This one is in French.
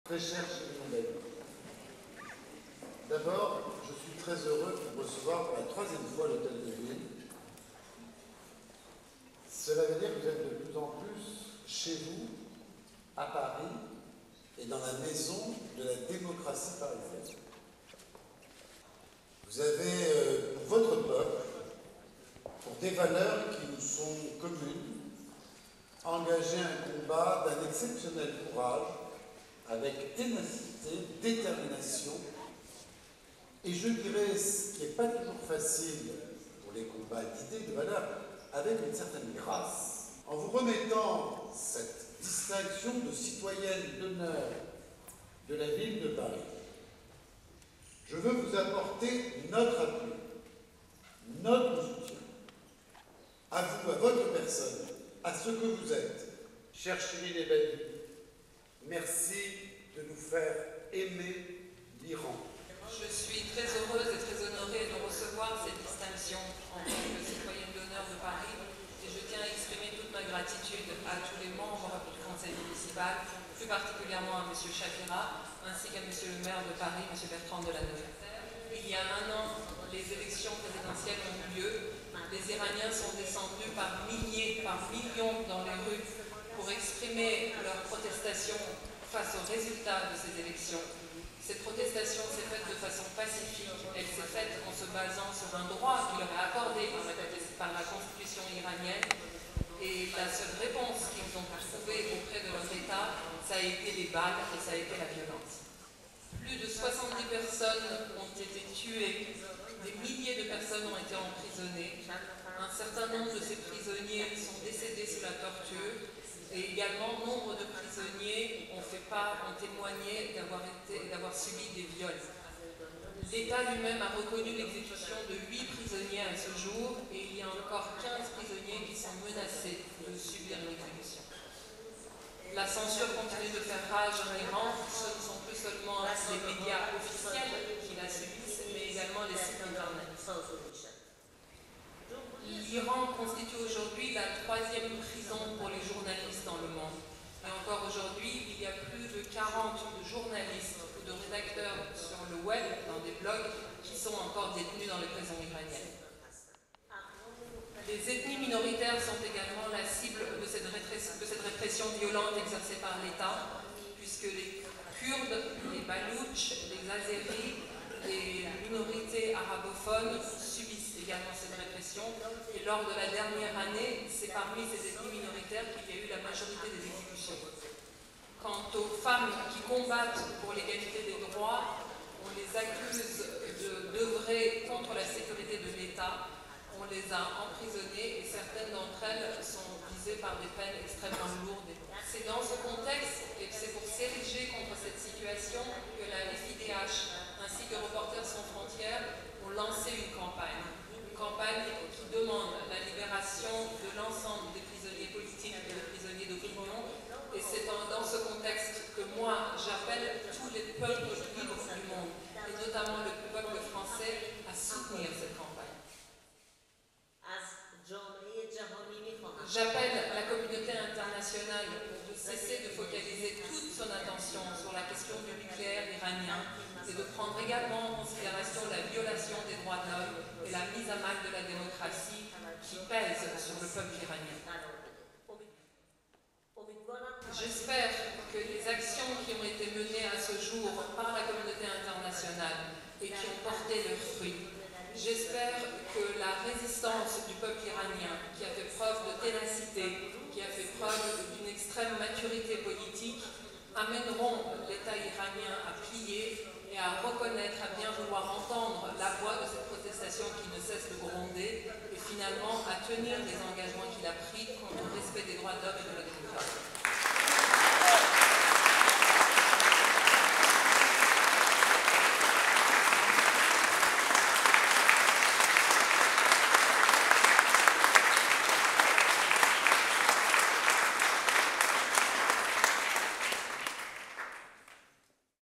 Très cher Chéline Badi, d'abord, je suis très heureux de vous recevoir pour la troisième fois à l'Hôtel de Ville. Cela veut dire que vous êtes de plus en plus chez vous, à Paris, et dans la maison de la démocratie parisienne. Vous avez, pour votre peuple, pour des valeurs qui nous sont communes, engagé un combat d'un exceptionnel courage, avec ténacité, détermination, et je dirais, ce qui n'est pas toujours facile pour les combats d'idées, de valeurs, avec une certaine grâce. En vous remettant cette distinction de citoyenne d'honneur de la ville de Paris, je veux vous apporter notre appui, notre soutien, à vous, à votre personne, à ce que vous êtes. Chère Chéline Badi, merci de nous faire aimer l'Iran. Je suis très heureuse et très honorée de recevoir cette distinction en tant que citoyenne d'honneur de Paris et je tiens à exprimer toute ma gratitude à tous les membres du conseil municipal, plus particulièrement à M. Chakira, ainsi qu'à M. le maire de Paris, M. Bertrand Delanoë. Il y a un an, les élections présidentielles ont eu lieu. Les Iraniens sont descendus par milliers, par millions dans les rues pour exprimer leur protestation face aux résultats de ces élections. Cette protestation s'est faite de façon pacifique, elle s'est faite en se basant sur un droit qui leur est accordé par la constitution iranienne et la seule réponse qu'ils ont trouvée auprès de leur État, ça a été les balles et ça a été la violence. Plus de 70 personnes ont été tuées, des milliers de personnes ont été emprisonnées, un certain nombre de ces prisonniers sont décédés sous la torture, et également, nombre de prisonniers ont témoigné d'avoir subi des viols. L'État lui-même a reconnu l'exécution de 8 prisonniers à ce jour et il y a encore 15 prisonniers qui sont menacés de subir l'exécution. La censure continue de faire rage en Iran. Ce ne sont plus seulement les médias officiels qui la subissent, mais également les sites internet. L'Iran constitue aujourd'hui la 3e prison pour les journalistes dans le monde. Et encore aujourd'hui, il y a plus de 40 journalistes ou de rédacteurs sur le web, dans des blogs, qui sont encore détenus dans les prisons iraniennes. Les ethnies minoritaires sont également la cible de cette répression violente exercée par l'État, puisque les Kurdes, les Baloutches, les Azéris, les minorités arabophones subissent également cette répression. Et lors de la dernière année, c'est parmi ces ethnies minoritaires qu'il y a eu la majorité des exécutions. Quant aux femmes qui combattent pour l'égalité des droits, on les accuse d'œuvrer contre la sécurité de l'État. On les a emprisonnées et certaines d'entre elles sont visées par des peines extrêmement lourdes. C'est dans ce contexte et c'est pour s'ériger contre cette situation que la FIDH ainsi que Reporters sans frontières ont lancé une campagne qui demande la libération de l'ensemble des prisonniers politiques et des prisonniers d'opinion. Et c'est dans ce contexte que moi j'appelle tous les peuples libres du monde, et notamment le peuple français, à soutenir cette campagne. J'appelle la communauté internationale de cesser de focaliser toute son attention sur la question du nucléaire iranien et de prendre également en considération la violation des droits de l'homme et la mise à mal de la démocratie qui pèse sur le peuple iranien. J'espère que les actions qui ont été menées à ce jour par la communauté internationale et qui ont porté leurs fruits, j'espère que la résistance du peuple iranien, qui a fait preuve de ténacité, qui a fait preuve d'une extrême maturité politique, amèneront l'État iranien à plier et à reconnaître, à bien vouloir entendre la voix de cette protestation qui ne cesse de gronder et finalement à tenir les engagements qu'il a pris quant au respect des droits de l'homme et de la démocratie.